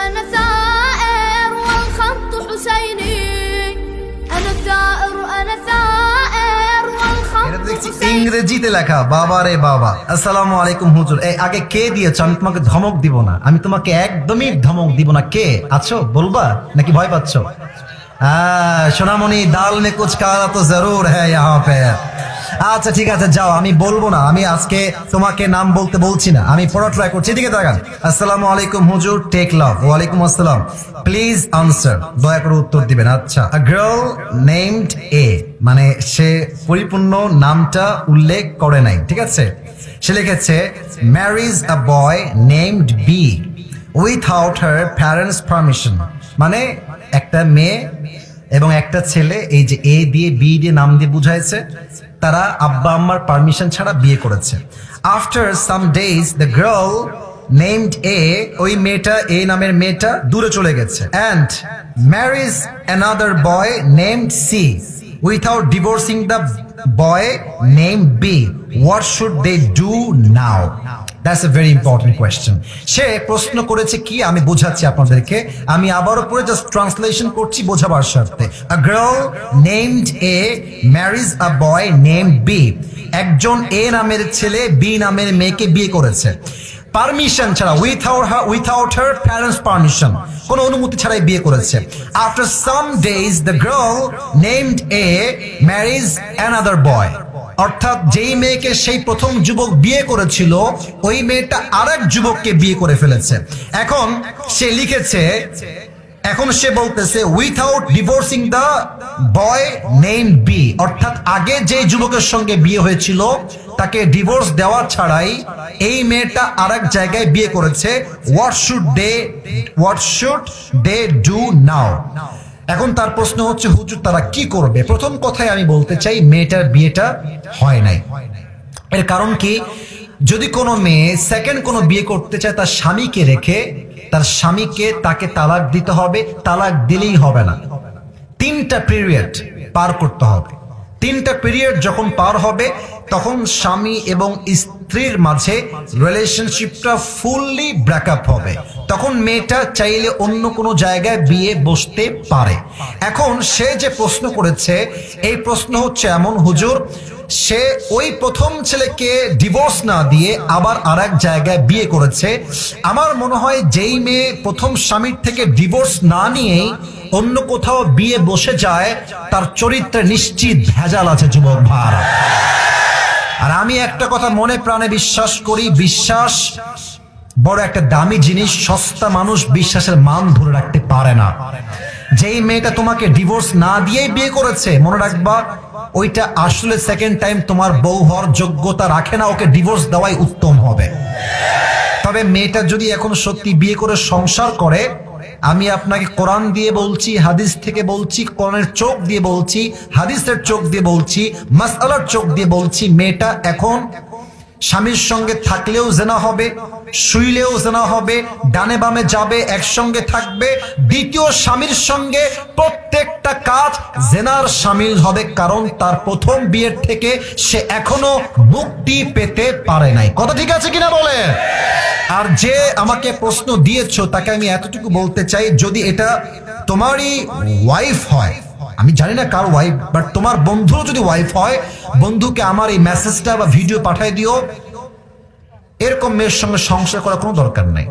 أنا ثائر والخط حسيني أنا ثائر أنا ثائر এটা والخط দেখছি حسيني ইংরেজিতে লেখা। বাবা রে বাবা। আসসালামু আলাইকুম হুজুর। এই আগে কে দিয়েছো? আমি তোমাকে ধমক দিব না, আমি তোমাকে একদমই ধমক দিব না। কে আছো বলবা নাকি ভয় পাচ্ছো? সোনামণি, দাল মে কুছ কালা তো জরুর হ্যায় ইহাঁ পে। আচ্ছা ঠিক আছে, যাও, আমি বলবো না। আমি আজকে তোমাকে নাম বলতে বলছি না, আমি পড়া ট্রাই করছি। এদিকে তাকান। আসসালামু আলাইকুম হুজুর, টেক লাভ। ওয়ালাইকুম আসসালাম। প্লিজ আনসার, দয়া করে উত্তর দিবেন। আচ্ছা, আ গার্ল নেমড এ, মানে সে পরিপূর্ণ নামটা উল্লেখ করে নাই, ঠিক আছে? সে লিখেছে marriage a boy named B without her parents permission. মানে একটা মেয়ে এবং একটা ছেলে, এই যে এ দিয়ে বি দিয়ে নাম দিয়ে বুঝাইছে, তারা আব্বা আম্মার পারমিশন ছাড়া বিয়ে করেছে। After some days the girl named A, ওই মেয়েটা, এ নামের মেয়েটা দূরে চলে গেছে, and marriage another boy named C without divorcing the boy named B. What should they do now? That's a very important question. সে প্রশ্ন করেছে কি, আমি বোঝাচ্ছি আপনাদেরকে। আমি আবারও পরে জাস্ট ট্রান্সলেশন করছি বোঝাবার স্বার্থে। A girl named A marriage a boy named B. একজন এ নামের ছেলে বি নামের মেয়েকে বিয়ে করেছে পারমিশন ছাড়া, উইথআউট হার প্যারেন্টস পারমিশন, কোনো অনুমতি ছাড়াই বিয়ে করেছে। After some days the girl named A marriage another boy. অর্থাৎ যেই মেয়েকে সেই প্রথম যুবক বিয়ে করেছিল, ওই মেয়েটা আরেক যুবককে বিয়ে করে ফেলেছে। এখন সে লিখেছে, এখন সে বলতেছে without divorcing the boy name B, অর্থাৎ আগে যে যুবকের সঙ্গে বিয়ে হয়েছিল তাকে ডিভোর্স দেওয়া ছাড়াই এই মেয়েটা আরেক জায়গায় বিয়ে করেছে। What should they do now? এখন তার প্রশ্ন হচ্ছে, হুজুর তারা কি করবে? প্রথম কথায় আমি বলতে চাই, মেয়েটার বিয়েটা হয় নাই। এর কারণ কি? যদি কোনো মেয়ে সেকেন্ড কোনো বিয়ে করতে চায় তার স্বামীকে রেখে, তার স্বামীকে তাকে তালাক দিতে হবে। তালাক দিলেই হবে না, 3টা পিরিয়ড পার করতে হবে। 3টা পিরিয়ড যখন পার হবে, তখন স্বামী এবং স্ত্রীর মাঝে রিলেশনশিপটা ফুললি ব্রেকআপ হবে। তখন মেয়েটা চাইলে অন্য কোনো জায়গায় বিয়ে বসতে পারে। এখন সে যে প্রশ্ন করেছে, এই প্রশ্ন হচ্ছে এমন, হুজুর সে ওই প্রথম ছেলেকে ডিভোর্স না দিয়ে আবার আরেক জায়গায় বিয়ে করেছে। আমার মনে হয় যেই মেয়ে প্রথম স্বামীর থেকে ডিভোর্স না নিয়েই অন্য কোথাও বিয়ে বসে যায়, তার চরিত্রে নিশ্চিত ভেজাল আছে যুবক ভাই। আর আমি একটা কথা মনে প্রাণে বিশ্বাস করি, বিশ্বাস বড় একটা দামি জিনিস। সস্তা মানুষ বিশ্বাসের মান ধরে রাখতে পারে না। যেই মেয়েটা তোমাকে ডিভোর্স না দিয়েই বিয়ে করেছে, মনে রাখবা ওইটা আসলে সেকেন্ড টাইম তোমার বউ হওয়ার যোগ্যতা রাখে না। ওকে ডিভোর্স দেওয়াই উত্তম হবে। তবে মেয়েটা যদি এখন সত্যি বিয়ে করে সংসার করে, আমি আপনাকে কোরআন দিয়ে বলছি, হাদিস থেকে বলছি, কোরআনের চোখ দিয়ে বলছি, হাদিসের চোখ দিয়ে বলছি, মাসআলার চোখ দিয়ে বলছি, মেয়েটা এখন স্বামীর সঙ্গে থাকলেও জেনা হবে, শুইলেও জেনা হবে, ডানে বামে যাবে, একসঙ্গে থাকবে, দ্বিতীয় স্বামীর সঙ্গে প্রত্যেকটা কাজ জেনার শামিল হবে। কারণ তার প্রথম বিয়ের থেকে সে এখনো মুক্তি পেতে পারে নাই। কথা ঠিক আছে কিনা বলে? আর যে আমাকে প্রশ্ন দিয়েছো তাকে আমি এতটুকু বলতে চাই, যদি এটা তোমারই ওয়াইফ হয়, আমি জানি না কার ওয়াইফ, বাট তোমার বন্ধুও যদি ওয়াইফ হয়, বন্ধুকে আমার এই মেসেজটা বা ভিডিও পাঠিয়ে দিও। এরকম মেয়ের সঙ্গে সংসার করার কোনো দরকার নাই।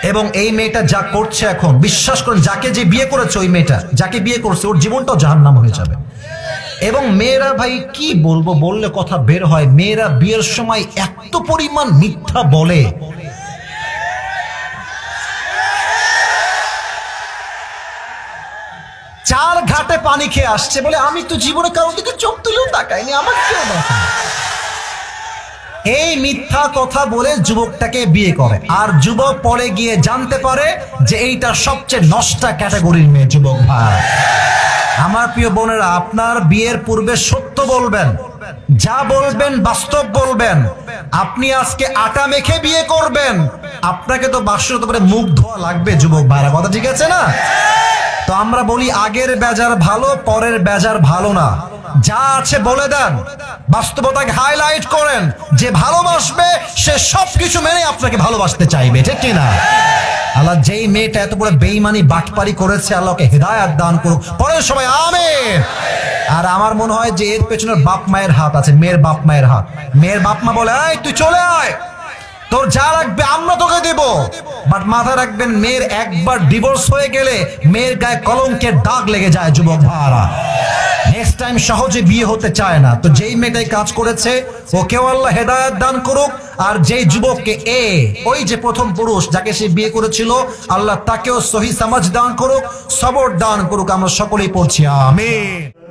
এবং এই মেয়েটা যা করছে এখন, বিশ্বাস করেন, যাকে যে বিয়ে করেছে, ওই মেয়েটা যাকে বিয়ে করছে, ওর জীবনটাও জাহান্নাম হয়ে যাবে। এবং মেয়েরা ভাই কি বলবো, বললে কথা বের হয়, মেয়েরা বিয়ের সময় এত পরিমাণ মিথ্যা বলে। চার ঘাটে পানি খেয়ে আসছে বলে, আমি তো জীবনে কারোর দিকে চোখ তুলেও তাকাইনি, আমার কেউ দেখা। এই মিথ্যা কথা বলে যুবকটাকে বিয়ে করে। আর যুবক পরে গিয়ে জানতে পারে যে এইটা সবচেয়ে নষ্টা ক্যাটাগরির মেয়ে। যুবক ভাই, আমার প্রিয় বোনেরা, আপনার বিয়ের পূর্বে সত্য বলবেন, যা বলবেন বাস্তব বলবেন। আপনি আজকে আটা মেখে বিয়ে করবেন, আপনাকে তো বাসর তো মুখ ধোয়া লাগবে যুবক ভাইরা। কথা ঠিক আছে না? তো আমরা বলি আগের বেজার ভালো, পরের বেজার ভালো না। যা আছে বলে দেন, বাস্তবতাকে হাইলাইট করেন। যে ভালোবাসবে সে সবকিছু মেনে আপনাকে ভালোবাসতে চাইবে, ঠিক কিনা? আল্লাহ যেই মেয়েটা এত বড় বেঈমানি বাটপারি করেছে আল্লাহকে হেদায়েত দান করুক। পরে সবাই আমিন। আর আমার মনে হয় যে এর পেছনের বাপ মায়ের হাত আছে, মেয়ের বাপ মায়ের হাত। মেয়ের বাপ মা বলে এই তুই চলে আয়, তোর যা লাগবে আমরা তোকে দেব। বাট মাথায় রাখবেন মেয়ের একবার ডিভোর্স হয়ে গেলে মেয়ের গায়ে কলঙ্কের দাগ লেগে যায় যুবক ভাইরা, নেক্সট টাইম সহজে বিয়ে হতে চায় না। তো যেই মেয়েটাই কাজ করেছে ওকেও আল্লাহ হেদায়েত দান করুক, আর যেই যুবককে ওই যে প্রথম পুরুষ যাকে সে বিয়ে করেছিল আল্লাহ তাকেও সহি সমাজ দান করুক, সবর দান করুক। আমরা সকলেই পড়ছি আমিন।